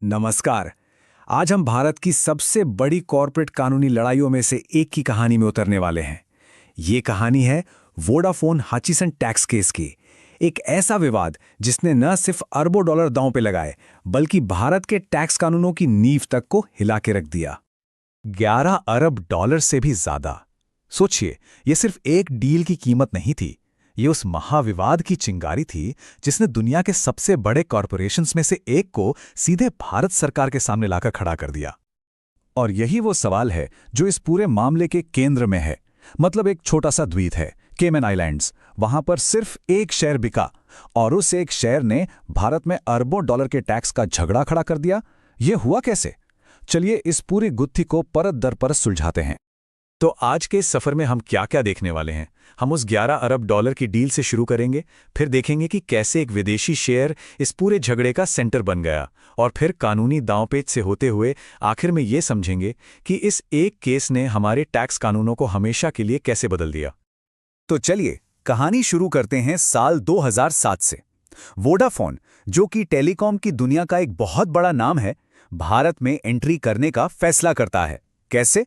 नमस्कार। आज हम भारत की सबसे बड़ी कॉरपोरेट कानूनी लड़ाइयों में से एक की कहानी में उतरने वाले हैं। ये कहानी है वोडाफोन हचिसन टैक्स केस की। एक ऐसा विवाद जिसने न सिर्फ अरबों डॉलर दांव पे लगाए, बल्कि भारत के टैक्स कानूनों की नींव तक को हिला के रख दिया। 11 अरब डॉलर से भी ज्यादा। सोचिए, ये सिर्फ एक डील की कीमत नहीं थी, ये उस महाविवाद की चिंगारी थी जिसने दुनिया के सबसे बड़े कॉरपोरेशंस में से एक को सीधे भारत सरकार के सामने लाकर खड़ा कर दिया। और यही वो सवाल है जो इस पूरे मामले के केंद्र में है। मतलब एक छोटा सा द्वीप है, केमन आइलैंड्स, वहां पर सिर्फ एक शेयर बिका और उस एक शेयर ने भारत में अरबों डॉलर के टैक्स का झगड़ा खड़ा कर दिया। ये हुआ कैसे? चलिए इस पूरी गुत्थी को परत दर परत सुलझाते हैं। तो आज के इस सफर में हम क्या क्या देखने वाले हैं? हम उस 11 अरब डॉलर की डील से शुरू करेंगे, फिर देखेंगे कि कैसे एक विदेशी शेयर इस पूरे झगड़े का सेंटर बन गया, और फिर कानूनी दांवपेच से होते हुए आखिर में ये समझेंगे कि इस एक केस ने हमारे टैक्स कानूनों को हमेशा के लिए कैसे बदल दिया। तो चलिए कहानी शुरू करते हैं साल 2007 से। वोडाफोन, जो कि टेलीकॉम की दुनिया का एक बहुत बड़ा नाम है, भारत में एंट्री करने का फैसला करता है। कैसे?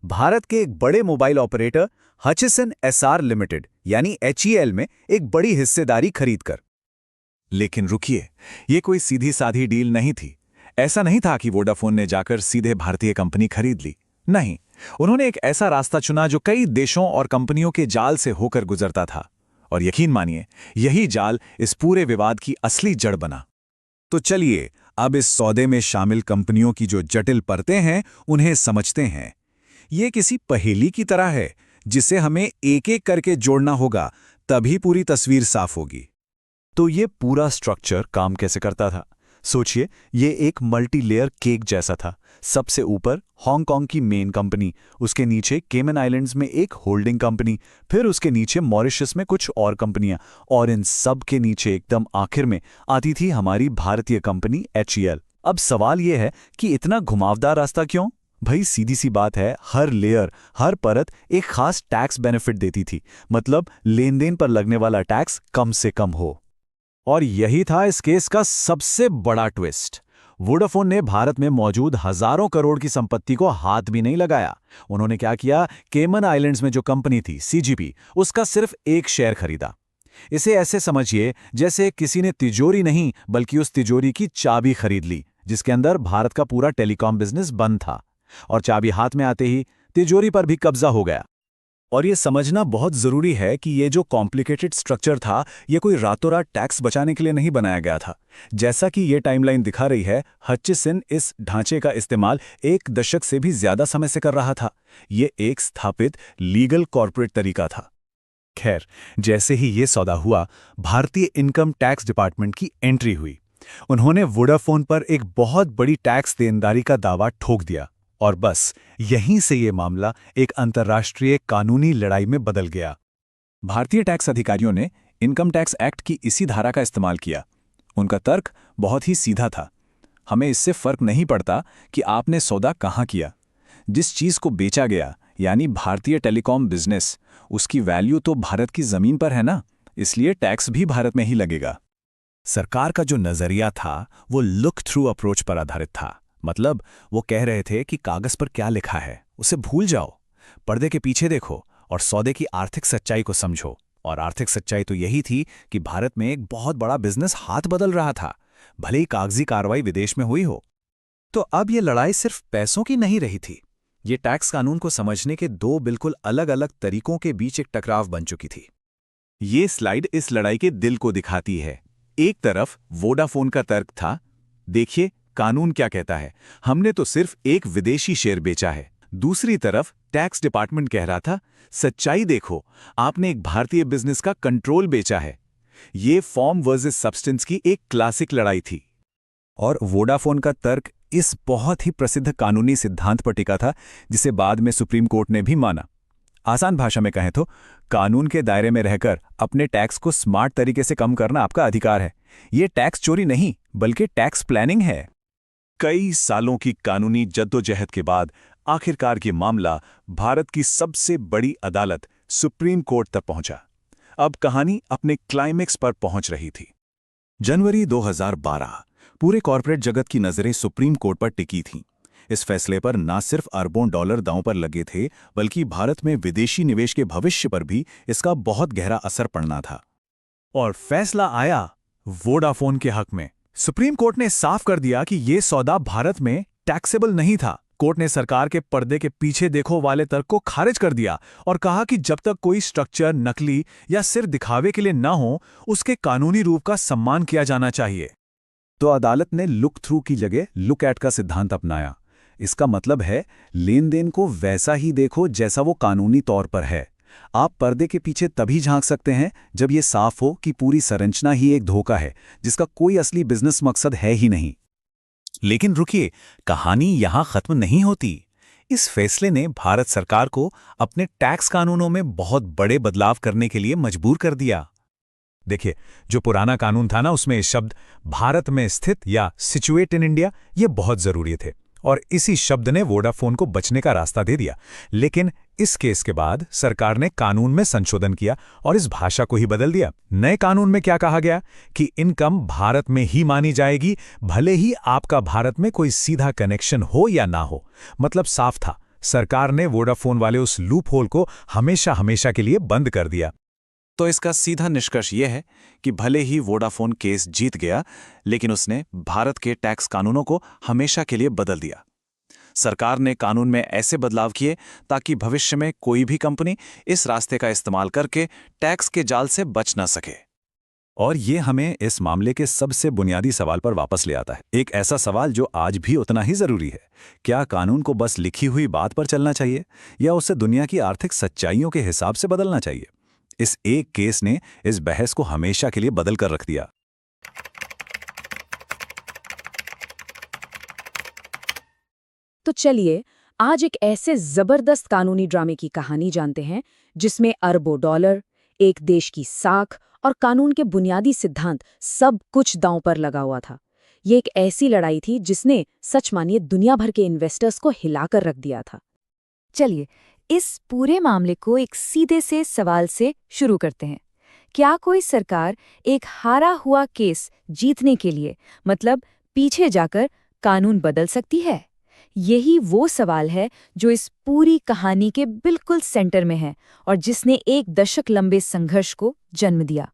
भारत के एक बड़े mobile operator Hutchison SR limited यानी HEL में एक बड़ी हिस्सेदारी खरीदकर। लेकिन रुकिए, ये कोई सीधी साधी डील नहीं थी। ऐसा नहीं था कि वोडाफोन ने जाकर सीधे भारतीय कंपनी खरीद ली। नहीं, उन्होंने एक ऐसा रास्ता चुना जो कई देशों और कंपनियों के जाल से होकर गुजरता था। और यकीन मानिए, यही जाल इस पूरे विवाद की असली जड़ बना। तो चलिए अब इस सौदे में शामिल कंपनियों की जो जटिल परतें हैं उन्हें समझते हैं। ये किसी पहेली की तरह है जिसे हमें एक एक करके जोड़ना होगा, तभी पूरी तस्वीर साफ होगी। तो ये पूरा स्ट्रक्चर काम कैसे करता था? सोचिए, ये एक मल्टी लेयर केक जैसा था। सबसे ऊपर हांगकांग की मेन कंपनी, उसके नीचे केमन आइलैंड्स में एक होल्डिंग कंपनी, फिर उसके नीचे मॉरिशस में कुछ और कंपनियां, और इन सब के नीचे एकदम आखिर में आती थी हमारी भारतीय कंपनी HEL। अब सवाल यह है कि इतना घुमावदार रास्ता क्यों? भाई सीधी सी बात है, हर लेयर, हर परत एक खास टैक्स बेनिफिट देती थी। मतलब लेन देन पर लगने वाला टैक्स कम से कम हो। और यही था इस केस का सबसे बड़ा ट्विस्ट। वोडाफोन ने भारत में मौजूद हजारों करोड़ की संपत्ति को हाथ भी नहीं लगाया। उन्होंने क्या किया? केमन आइलैंड्स में जो कंपनी थी CGP, उसका सिर्फ एक शेयर खरीदा। इसे ऐसे समझिए जैसे किसी ने तिजोरी नहीं बल्कि उस तिजोरी की चाबी खरीद ली, जिसके अंदर भारत का पूरा टेलीकॉम बिजनेस बंद था। और चाबी हाथ में आते ही तिजोरी पर भी कब्जा हो गया। और ये समझना बहुत जरूरी है कि ये जो कॉम्प्लिकेटेड स्ट्रक्चर था, ये कोई रातों रात टैक्स बचाने के लिए नहीं बनाया गया था। जैसा कि ये टाइमलाइन दिखा रही है, हचिसन इस ढांचे का इस्तेमाल 1 दशक से भी ज्यादा समय से कर रहा था। ये एक स्थापित लीगल कॉर्पोरेट तरीका था। खैर, जैसे ही ये सौदा हुआ, भारतीय इनकम टैक्स डिपार्टमेंट की एंट्री हुई। उन्होंने वोडाफोन पर एक बहुत बड़ी टैक्स देनदारी का दावा ठोक दिया। और बस यहीं से ये मामला एक अंतर्राष्ट्रीय कानूनी लड़ाई में बदल गया। भारतीय टैक्स अधिकारियों ने इनकम टैक्स एक्ट की इसी धारा का इस्तेमाल किया। उनका तर्क बहुत ही सीधा था। हमें इससे फर्क नहीं पड़ता कि आपने सौदा कहाँ किया। जिस चीज़ को बेचा गया, यानी भारतीय टेलीकॉम बिजनेस, उसकी वैल्यू तो भारत की ज़मीन पर है ना, इसलिए टैक्स भी भारत में ही लगेगा। सरकार का जो नज़रिया था वो लुक थ्रू अप्रोच पर आधारित था। मतलब वो कह रहे थे कि कागज पर क्या लिखा है उसे भूल जाओ, पर्दे के पीछे देखो और सौदे की आर्थिक सच्चाई को समझो। और आर्थिक सच्चाई तो यही थी कि भारत में एक बहुत बड़ा बिजनेस हाथ बदल रहा था, भले ही कागजी कार्रवाई विदेश में हुई हो। तो अब ये लड़ाई सिर्फ पैसों की नहीं रही थी, ये टैक्स कानून को समझने के दो बिल्कुल अलग अलग तरीकों के बीच एक टकराव बन चुकी थी। ये स्लाइड इस लड़ाई के दिल को दिखाती है। एक तरफ वोडाफोन का तर्क था, देखिए कानून क्या कहता है, हमने तो सिर्फ एक विदेशी शेयर बेचा है। दूसरी तरफ टैक्स डिपार्टमेंट कह रहा था, सच्चाई देखो, आपने एक भारतीय बिजनेस का कंट्रोल बेचा है। ये फॉर्म वर्सेस सब्सटेंस की एक क्लासिक लड़ाई थी। और वोडाफोन का तर्क इस बहुत ही प्रसिद्ध कानूनी सिद्धांत पर टिका था, जिसे बाद में सुप्रीम कोर्ट ने भी माना। आसान भाषा में कहें तो कानून के दायरे में रहकर अपने टैक्स को स्मार्ट तरीके से कम करना आपका अधिकार है। ये टैक्स चोरी नहीं बल्कि टैक्स प्लानिंग है। कई सालों की कानूनी जद्दोजहद के बाद आखिरकार ये मामला भारत की सबसे बड़ी अदालत सुप्रीम कोर्ट तक पहुंचा। अब कहानी अपने क्लाइमेक्स पर पहुंच रही थी। जनवरी 2012, पूरे कॉर्पोरेट जगत की नज़रें सुप्रीम कोर्ट पर टिकी थीं। इस फैसले पर न सिर्फ अरबों डॉलर दांव पर लगे थे, बल्कि भारत में विदेशी निवेश के भविष्य पर भी इसका बहुत गहरा असर पड़ना था। और फैसला आया वोडाफोन के हक में। सुप्रीम कोर्ट ने साफ कर दिया कि ये सौदा भारत में टैक्सेबल नहीं था। कोर्ट ने सरकार के पर्दे के पीछे देखो वाले तर्क को खारिज कर दिया और कहा कि जब तक कोई स्ट्रक्चर नकली या सिर्फ दिखावे के लिए ना हो, उसके कानूनी रूप का सम्मान किया जाना चाहिए। तो अदालत ने लुक थ्रू की जगह लुक एट का सिद्धांत अपनाया। इसका मतलब है लेन देन को वैसा ही देखो जैसा वो कानूनी तौर पर है। आप पर्दे के पीछे तभी झांक सकते हैं जब ये साफ हो कि पूरी संरचना ही एक धोखा है जिसका कोई असली बिजनेस मकसद है ही नहीं। लेकिन रुकिए, कहानी यहां खत्म नहीं होती। इस फैसले ने भारत सरकार को अपने टैक्स कानूनों में बहुत बड़े बदलाव करने के लिए मजबूर कर दिया। देखिए, जो पुराना कानून था ना, उसमें शब्द भारत में स्थित या सिचुएट इन इंडिया ये बहुत जरूरी थे और इसी शब्द ने वोडाफोन को बचने का रास्ता दे दिया। लेकिन इस केस के बाद सरकार ने कानून में संशोधन किया और इस भाषा को ही बदल दिया। नए कानून में क्या कहा गया कि इनकम भारत में ही मानी जाएगी, भले ही आपका भारत में कोई सीधा कनेक्शन हो या ना हो। मतलब साफ था, सरकार ने वोडाफोन वाले उस लूप होल को हमेशा हमेशा के लिए बंद कर दिया। तो इसका सीधा निष्कर्ष यह है कि भले ही वोडाफोन केस जीत गया, लेकिन उसने भारत के टैक्स कानूनों को हमेशा के लिए बदल दिया। सरकार ने कानून में ऐसे बदलाव किए ताकि भविष्य में कोई भी कंपनी इस रास्ते का इस्तेमाल करके टैक्स के जाल से बच ना सके। और ये हमें इस मामले के सबसे बुनियादी सवाल पर वापस ले आता है। एक ऐसा सवाल जो आज भी उतना ही जरूरी है। क्या कानून को बस लिखी हुई बात पर चलना चाहिए या उसे दुनिया की आर्थिक सच्चाइयों के हिसाब से बदलना चाहिए? इस एक केस ने इस बहस को हमेशा के लिए बदल कर रख दिया। तो चलिए आज एक ऐसे जबरदस्त कानूनी ड्रामे की कहानी जानते हैं जिसमें अरबों डॉलर, एक देश की साख और कानून के बुनियादी सिद्धांत सब कुछ दांव पर लगा हुआ था। ये एक ऐसी लड़ाई थी जिसने सच मानिए दुनिया भर के इन्वेस्टर्स को हिलाकर रख दिया था। चलिए इस पूरे मामले को एक सीधे से सवाल से शुरू करते हैं। क्या कोई सरकार एक हारा हुआ केस जीतने के लिए मतलब पीछे जाकर कानून बदल सकती है? यही वो सवाल है जो इस पूरी कहानी के बिल्कुल सेंटर में है और जिसने एक दशक लंबे संघर्ष को जन्म दिया।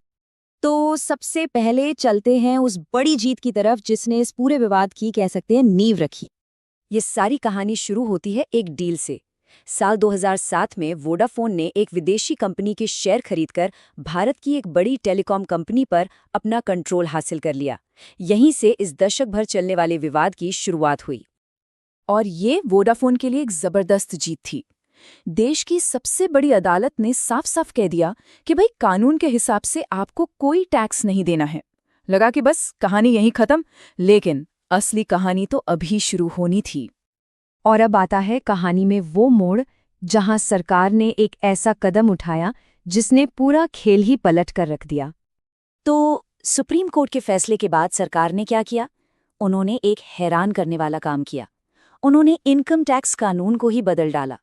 तो सबसे पहले चलते हैं उस बड़ी जीत की तरफ जिसने इस पूरे विवाद की कह सकते हैं नींव रखी। ये सारी कहानी शुरू होती है एक डील से। साल 2007 में वोडाफोन ने एक विदेशी कंपनी के शेयर खरीदकर भारत की एक बड़ी टेलीकॉम कंपनी पर अपना कंट्रोल हासिल कर लिया। यहीं से इस दशक भर चलने वाले विवाद की शुरुआत हुई। और ये वोडाफोन के लिए एक जबरदस्त जीत थी। देश की सबसे बड़ी अदालत ने साफ साफ कह दिया कि भाई कानून के हिसाब से आपको कोई टैक्स नहीं देना है। लगा कि बस कहानी यहीं खत्म, लेकिन असली कहानी तो अभी शुरू होनी थी। और अब आता है कहानी में वो मोड़ जहां सरकार ने एक ऐसा कदम उठाया जिसने पूरा खेल ही पलट कर रख दिया। तो सुप्रीम कोर्ट के फैसले के बाद सरकार ने क्या किया? उन्होंने एक हैरान करने वाला काम किया। उन्होंने इनकम टैक्स कानून को ही बदल डाला।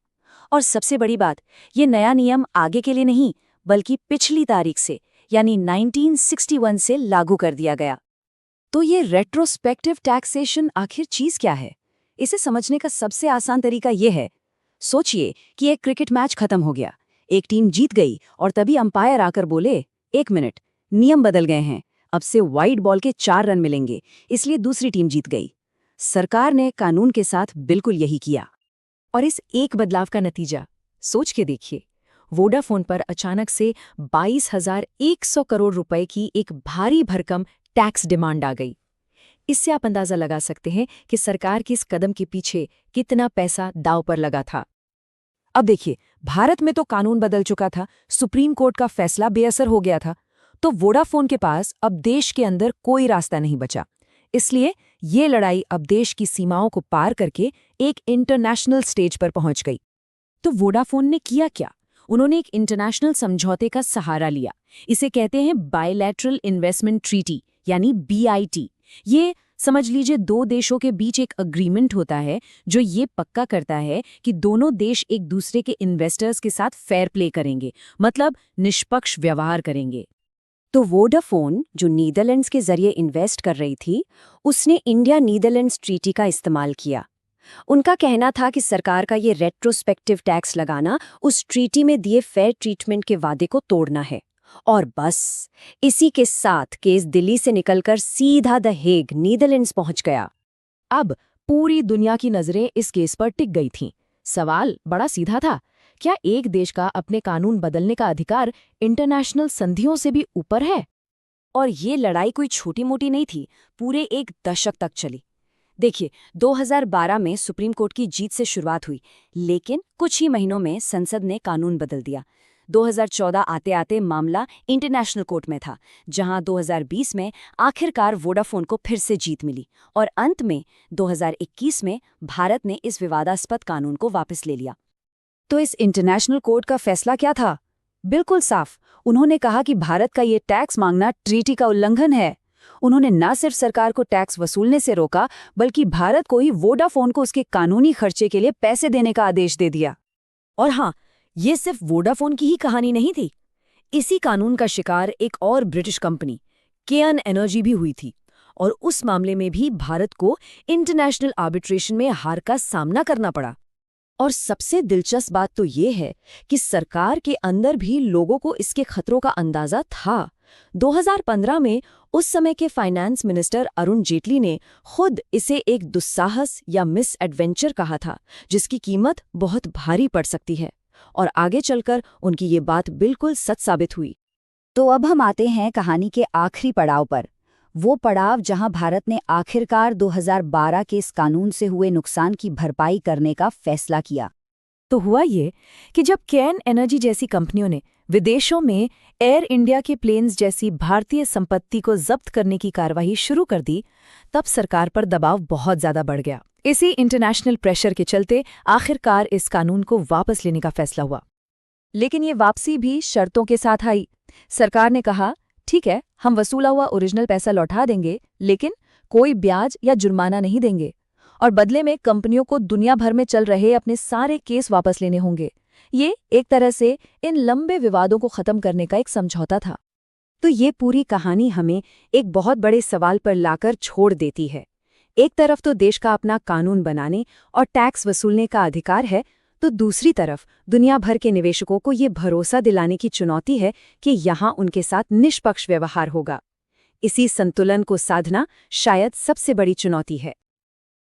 और सबसे बड़ी बात, ये नया नियम आगे के लिए नहीं बल्कि पिछली तारीख से यानी 1961 से लागू कर दिया गया। तो ये रेट्रोस्पेक्टिव टैक्सेशन आखिर चीज क्या है? इसे समझने का सबसे आसान तरीका ये है, सोचिए कि एक क्रिकेट मैच खत्म हो गया, एक टीम जीत गई और तभी अंपायर आकर बोले, 1 मिनट, नियम बदल गए हैं, अब से वाइड बॉल के 4 रन मिलेंगे, इसलिए दूसरी टीम जीत गई। सरकार ने कानून के साथ बिल्कुल यही किया। और इस एक बदलाव का नतीजा सोच के देखिए, वोडाफोन पर अचानक से 22,100 करोड़ रुपए की एक भारी भरकम टैक्स डिमांड आ गई। इससे आप अंदाजा लगा सकते हैं कि सरकार के इस कदम के पीछे कितना पैसा दांव पर लगा था। अब देखिए, भारत में तो कानून बदल चुका था, सुप्रीम कोर्ट का फैसला बेअसर हो गया था, तो वोडाफोन के पास अब देश के अंदर कोई रास्ता नहीं बचा। इसलिए ये लड़ाई अब देश की सीमाओं को पार करके एक इंटरनेशनल स्टेज पर पहुंच गई। तो वोडाफोन ने किया क्या? उन्होंने एक इंटरनेशनल समझौते का सहारा लिया। इसे कहते हैं बायलैटरल इन्वेस्टमेंट ट्रीटी यानी BIT। ये समझ लीजिए 2 देशों के बीच एक अग्रीमेंट होता है जो ये पक्का करता है कि दोनों देश एक दूसरे के इन्वेस्टर्स के साथ फेयर प्ले करेंगे, मतलब निष्पक्ष व्यवहार करेंगे। तो वोडाफोन, जो नीदरलैंड्स के जरिए इन्वेस्ट कर रही थी, उसने इंडिया नीदरलैंड्स ट्रीटी का इस्तेमाल किया। उनका कहना था कि सरकार का ये रेट्रोस्पेक्टिव टैक्स लगाना उस ट्रीटी में दिए फेयर ट्रीटमेंट के वादे को तोड़ना है। और बस इसी के साथ केस दिल्ली से निकलकर सीधा द हेग, नीदरलैंड्स पहुंच गया। अब पूरी दुनिया की नजरें इस केस पर टिक गई थीं। सवाल बड़ा सीधा था, क्या एक देश का अपने कानून बदलने का अधिकार इंटरनेशनल संधियों से भी ऊपर है? और ये लड़ाई कोई छोटी मोटी नहीं थी, पूरे एक दशक तक चली। देखिए, 2012 में सुप्रीम कोर्ट की जीत से शुरुआत हुई, लेकिन कुछ ही महीनों में संसद ने कानून बदल दिया। 2014 आते आते मामला इंटरनेशनल कोर्ट में था, जहां 2020 में आखिरकार वोडाफोन को फिर से जीत मिली और अंत में 2021 में भारत ने इस विवादास्पद कानून को वापस ले लिया। तो इस इंटरनेशनल कोर्ट का फैसला क्या था? बिल्कुल साफ। उन्होंने कहा कि भारत का ये टैक्स मांगना ट्रीटी का उल्लंघन है। उन्होंने न सिर्फ सरकार को टैक्स वसूलने से रोका, बल्कि भारत को ही वोडाफोन को उसके कानूनी खर्चे के लिए पैसे देने का आदेश दे दिया। और हाँ, ये सिर्फ वोडाफोन की ही कहानी नहीं थी। इसी कानून का शिकार एक और ब्रिटिश कंपनी केएन एनर्जी भी हुई थी, और उस मामले में भी भारत को इंटरनेशनल आर्बिट्रेशन में हार का सामना करना पड़ा। और सबसे दिलचस्प बात तो ये है कि सरकार के अंदर भी लोगों को इसके खतरों का अंदाजा था। 2015 में उस समय के फाइनेंस मिनिस्टर अरुण जेटली ने खुद इसे एक दुस्साहस या मिस एडवेंचर कहा था, जिसकी कीमत बहुत भारी पड़ सकती है। और आगे चलकर उनकी ये बात बिल्कुल सच साबित हुई। तो अब हम आते हैं कहानी के आखिरी पड़ाव पर, वो पड़ाव जहां भारत ने आखिरकार 2012 के इस कानून से हुए नुकसान की भरपाई करने का फैसला किया। तो हुआ ये कि जब केएन एनर्जी जैसी कंपनियों ने विदेशों में एयर इंडिया के प्लेन्स जैसी भारतीय संपत्ति को जब्त करने की कार्रवाई शुरू कर दी, तब सरकार पर दबाव बहुत ज्यादा बढ़ गया। इसी इंटरनेशनल प्रेशर के चलते आखिरकार इस कानून को वापस लेने का फैसला हुआ। लेकिन ये वापसी भी शर्तों के साथ आई। सरकार ने कहा, ठीक है, हम वसूला हुआ ओरिजिनल पैसा लौटा देंगे, लेकिन कोई ब्याज या जुर्माना नहीं देंगे, और बदले में कंपनियों को दुनिया भर में चल रहे अपने सारे केस वापस लेने होंगे। ये एक तरह से इन लंबे विवादों को खत्म करने का एक समझौता था। तो ये पूरी कहानी हमें एक बहुत बड़े सवाल पर लाकर छोड़ देती है। एक तरफ तो देश का अपना कानून बनाने और टैक्स वसूलने का अधिकार है, तो दूसरी तरफ दुनिया भर के निवेशकों को ये भरोसा दिलाने की चुनौती है कि यहाँ उनके साथ निष्पक्ष व्यवहार होगा। इसी संतुलन को साधना शायद सबसे बड़ी चुनौती है।